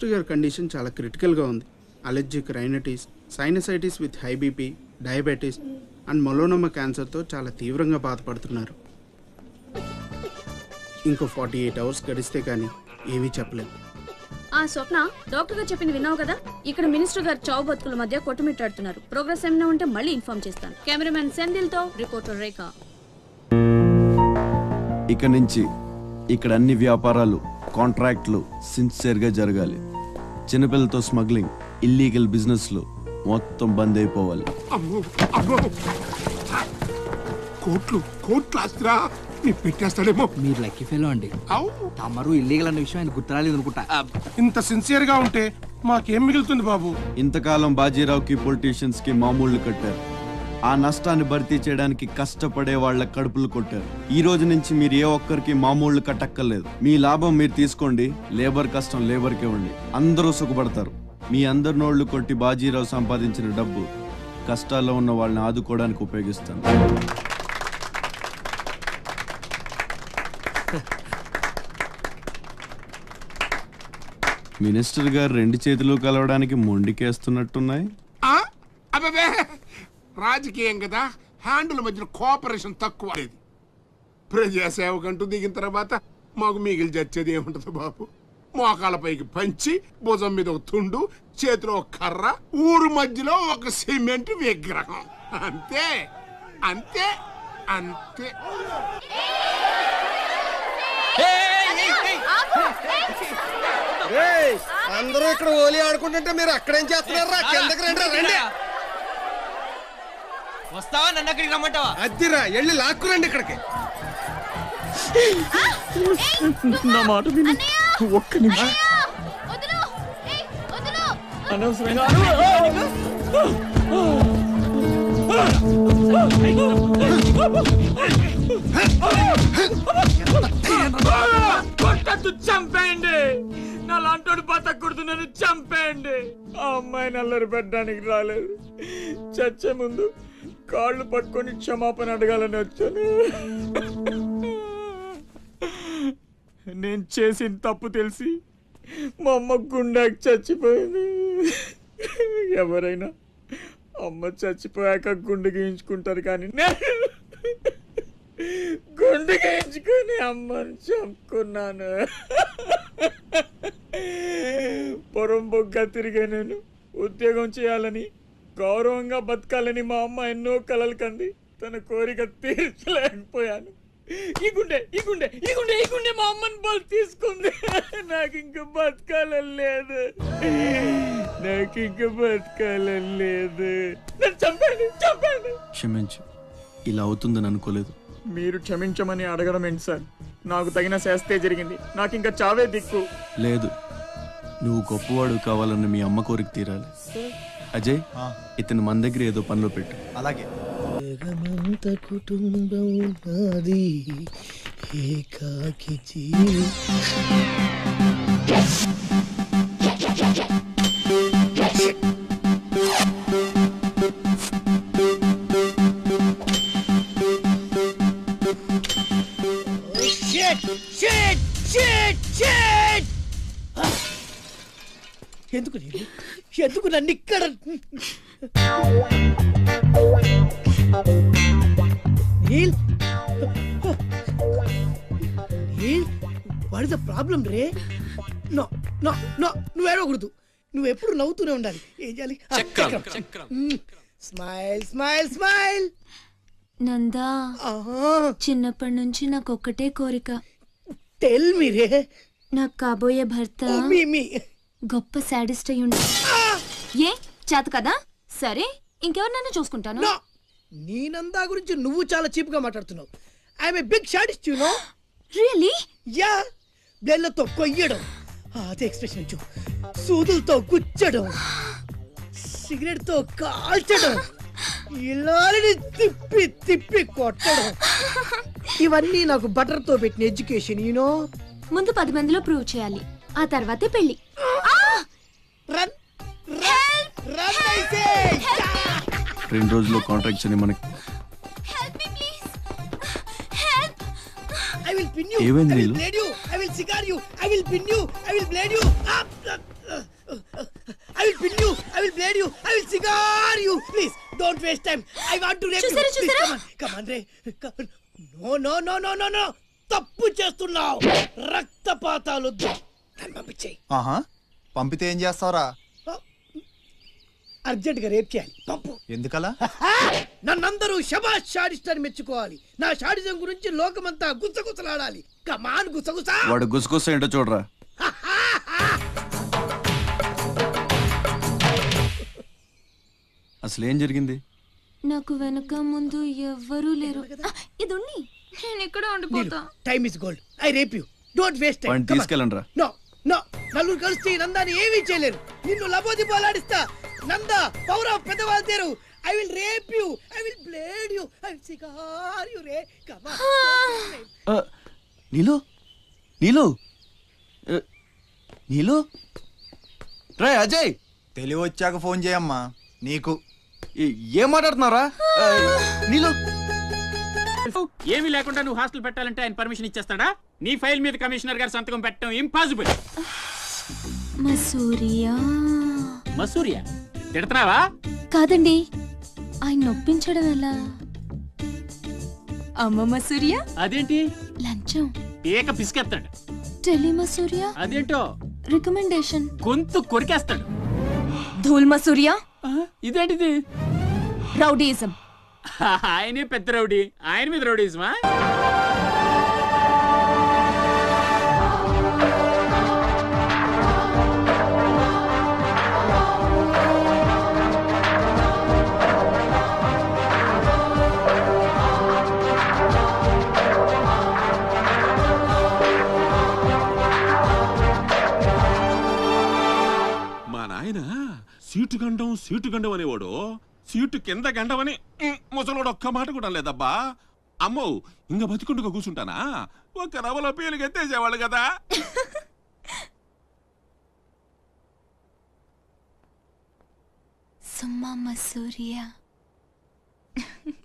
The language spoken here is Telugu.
గారి కండిషన్ చాలా క్రిటికల్గా ఉంది. Allergic rhinitis, sinusitis with high BP, diabetes and melanoma క్యాన్సర్తో చాలా తీవ్రంగా బాధపడుతున్నారు. ఇంకో 48 అవర్స్ గడిస్తే కానీ ఏమీ చెప్పలేము. ఆ స్వప్న, డాక్టర్ గారు చెప్పింది విన్నావు కదా? ఇక్కడ మినిస్టర్ గారు చావు బతుకుల మధ్య కొట్టుమిట్టాడుతున్నారు. ప్రోగ్రెస్ ఏమైనా ఉంటే మళ్ళీ ఇన్ఫార్మ్ చేస్తాను. కెమెరామెన్ సెందిల్తో రిపోర్టర్ రేఖ. ఇక నుంచి ఇక్కడ అన్ని వ్యాపారాలు, కాంట్రాక్ట్లు సిన్సియర్గా జరగాలి. చిన్నపిల్లలతో స్మగ్లింగ్, ఇల్లీగల్ బిజినెస్లు మొత్తం బంద్ అయిపోవాలి. కోట్లు ఆస్తిరా మీరు పెట్టేస్తాడేమో. మీరు లక్కీ ఫెలో అండి. తమరు ఇల్లీగల్ అన్న విషయం ఆయన గుర్తురాలేదు అనుకుంటా. ఇంత సిన్సియర్ గా ఉంటే మాకేం మిగులుతుంది బాబు? ఇంతకాలం బాజీరావుకి పొలిటీషియన్స్ కి మామూళ్లు కట్టారు. ఆ నష్టాన్ని భర్తీ చేయడానికి కష్టపడే వాళ్ళ కడుపులు కొట్టారు. ఈ రోజు నుంచి మీరు ఏ ఒక్కరికి మామూళ్లు కట్టక్కర్లేదు. మీ లాభం మీరు తీసుకోండి, లేబర్ కష్టం లేబర్కి ఇవ్వండి. అందరూ సుఖపడతారు. మీ అందరి నోళ్లు కొట్టి బాజీరావు సంపాదించిన డబ్బు కష్టాల్లో ఉన్న వాళ్ళని ఆదుకోవడానికి ఉపయోగిస్తాను. మినిస్టర్ గారు 2 చేతులు కలవడానికి మొండికేస్తున్నట్టున్నాయి. అబ్బే, రాజకీయం కదా, హ్యాండిల్ మధ్యన కోఆపరేషన్ తక్కువ. ప్రజాసేవకంటూ దిగిన తర్వాత మాకు మిగిలి చచ్చేది ఏముంటది బాబు? మోకాల పైకి పంచి, భుజం మీద ఒక తుండు, చేతిలో ఒక కర్ర, ఊరు మధ్యలో ఒక సిమెంట్ విగ్రహం. అంతే అంతే అంతే. అందరూ ఇక్కడ హోలీ ఆడుకుంటుంటే మీరు అక్కడేం చేస్తున్నారా? కిందకి రండి. వస్తావా? నన్ను అక్కడికి రమ్మంటావా? అద్దిరా, వెళ్ళి లాక్కురండి ఇక్కడికి. నా మాట విని ఒక్క నిమిషం. అనవసరంగా కొట్టద్దు, చంపేయండి. నా లాంటోడు బతకూడదు, నన్ను చంపేయండి. ఆ అమ్మాయి నల్లరి పెట్టడానికి రాలేదు. చచ్చే ముందు కాళ్ళు పట్టుకొని క్షమాపణ అడగాలని వచ్చాను. నేను చేసిన తప్పు తెలిసి మా అమ్మ గుండెకి చచ్చిపోయింది. ఎవరైనా అమ్మ చచ్చిపోయాక గుండె గీయించుకుంటారు, కానీ గుండె గీయించుకొని అమ్మని చంపుకున్నాను. పొరంబొగ్గా తిరిగే నేను ఉద్యోగం చేయాలని, గౌరవంగా బతకాలని మా అమ్మ ఎన్నో కలలు కంది. తన కోరిక తీర్చలేకపోయాను. ఈ గుండె మా అమ్మని బలి తీసుకుంది. నాకు ఇంక బతకాలని లేదు. నన్ను చంపండి. క్షమించు, ఇలా అవుతుందని అనుకోలేదు. మీరు క్షమించమని అడగడం ఏంటి సార్? నాకు తగిన శాస్తే జరిగింది. నాకు ఇంకా చావే దిక్కు లేదు. నువ్వు గొప్పవాడు కావాలన్న మీ అమ్మ కోరిక తీరాలి. అజయ్, ఇతను మన దగ్గర ఏదో పనిలో పెట్టు. అలాగే. కుటుంబం నాది, ఏకాకి ఎందుకు నన్ను ఇక్కడ నీల్ వాట్ ఇస్ ద ప్రాబ్లం రే? నో నో నో, నువ్వు ఏడవకూడదు. నువ్వు ఎప్పుడు నవ్వుతూనే ఉండాలి. ఏం చేయాలి? Smile smile smile. నందా, చిన్నప్పటి నుంచి నాకు ఒక్కటే కోరిక. టెల్ మీ రే. నాకు కాబోయే భర్త గొప్ప సాడిస్ట్ అయి ఉండాలి. ఏ చేత కదా? సరే, ఇంకెవరినైనా చూసుకుంటాను. నీ నందా గురించి నువ్వు చాలా చీప్ గా మాట్లాడుతున్నావు. I'm a big sadist, you know. Really? Yeah. బ్లేడ్లతో కొయ్యడం, అదే ఎక్స్ప్రెషన్ ఇచ్చు, సూదులతో గుచ్చడం, సిగరెట్ తో కాల్చడం, ఇలాని తిప్పి తిప్పి కొట్టడం, ఇవన్నీ నాకు బటర్ తో పెట్టిన ఎడ్యుకేషన్, యు నో. ముందు 10 మందిలో ప్రూవ్ చేయాలి, ఆ తర్వాతే పెళ్లి. రన్ రన్ అయితే 2 రోజుల్లో కాంట్రాక్ట్స్ అని మనకి. I will pin you. Even I will Neelu? blade you. I will cigar you. I will pin you. I will blade you. Blade you I will cigar you please don't waste time I want to rape you చూసారా? కమ్ ఆన్ రే no no no no no no తప్పు చేస్తున్నావు రక్తపాతాలు నన్ను పంపించేయి ఆహా పంపితే ఏం చేస్తావురా? అర్జెంట్ గా రేప్ చేయాలి పంపు ఎందుకలా? నన్నందరూ శబాష్ షాడిస్ట్ అని మెచ్చుకోవాలి నా షాడిజం గురించి లోకమంతా గుసగుసలాడాలి కమాన్ గుసగుస వాడు గుసగుస ఏంటో చూడరా. అసలు ఏం జరిగింది? నాకు వెనక ముందు ఎవ్వరూ లేరు. ఇది ఉన్ని నేను ఇక్కడ ఉండిపోతా. Time is gold I rape you don't waste time వాడిని తీసుకెళ్ళండి రా. నో నో నలుగురు కలిసి నందాని ఏమీ చేయలేరు నిన్ను లబోదిబోలాడిస్తా నందా పవర్ ఆఫ్ పెద్దవాళ్ళ తేరు I will rape you I will blade you I will cigar you రే కమాన్ నీలు నీలు నీలు రే అజయ్, తెలివి వచ్చాక ఫోన్ చేయమ్మా. నీకు ఏం మాట్లాడుతున్నారా? నీలు ఏమీ లేకుండా నువ్వు హాస్టల్ పెట్టాలంటే ఆయన పర్మిషన్ ఇచ్చేస్తాడా? నీ ఫైల్ మీద కమిషనర్ గారు సంతకం పెట్టడం ఇంపాసిబుల్. మసూరియా మసూరియా తిడుతున్నావా? కాదండి, ఆయన నొప్పించడం ఎలా? అమ్మ మసూరియా అదేంటి? లంచం. ఏక పిసికేస్తాడు. టెలి మసూరియా అదేంటో రికమెండేషన్. గొంతు కొరికేస్తాడు. ధూల్ మసూరియా ఇదేంటిది? రౌడీయిజం. ఆయనే పెద్ద రౌడీ, ఆయన మీద రౌడీజమా? మా నాయన సీటు గండం అనేవాడు సీటు కింద గండమని ముసలోడు ఒక్క మాట కూడా లేదబ్బా. అమ్మో ఇంక బతికుండుగా కూర్చుంటానా? ఒక రవల పేలు ఎత్తేసేవాళ్ళు కదా. సుమ్మా మసూరియా